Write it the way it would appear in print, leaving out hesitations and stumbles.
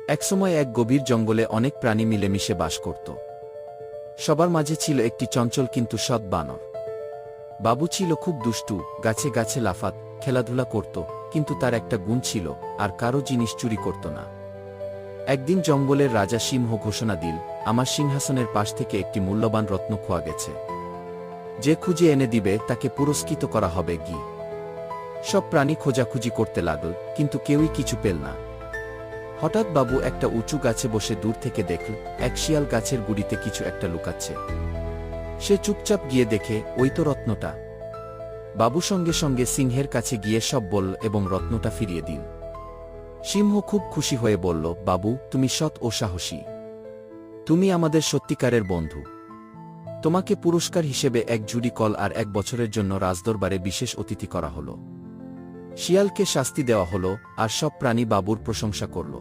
একসময় এক গভীর জঙ্গলে অনেক প্রাণী মিলেমিশে বাস করত। সবার মাঝে ছিল একটি চঞ্চল কিন্তু সৎ বানর। বাবু ছিল খুব দুষ্টু, গাছে গাছে লাফাত, খেলাধুলা করত, কিন্তু তার একটা গুণ ছিল, আর কারো জিনিস চুরি করত না। একদিন জঙ্গলের রাজা সিংহ ঘোষণা দিল, আমার সিংহাসনের পাশ থেকে একটি মূল্যবান রত্ন খোয়া গেছে। যে খুঁজে এনে দিবে তাকে পুরস্কৃত করা হবে। সব প্রাণী খোঁজাখুঁজি করতে লাগল, কিন্তু কেউই কিছু পেল না। হঠাৎ বাবু একটা উঁচু গাছে বসে দূর থেকে দেখল এক শিয়াল গাছের গুড়িতে কিছু একটা লুকাচ্ছে। সে চুপচাপ গিয়ে দেখে ওই তো রত্নটা। বাবু সঙ্গে সঙ্গে সিংহের কাছে গিয়ে সব বলল এবং রত্নটা ফিরিয়ে দিল। সিংহ খুব খুশি হয়ে বলল, বাবু, তুমি সৎ ও সাহসী। তুমি আমাদের সত্যিকারের বন্ধু। তোমাকে পুরস্কার হিসেবে এক জুড়ি কল আর 1 বছরের জন্য রাজদরবারে বিশেষ অতিথি করা হলো। শিয়ালকে শাস্তি দেওয়া হলো, আর সব প্রাণী বাবুর প্রশংসা করল।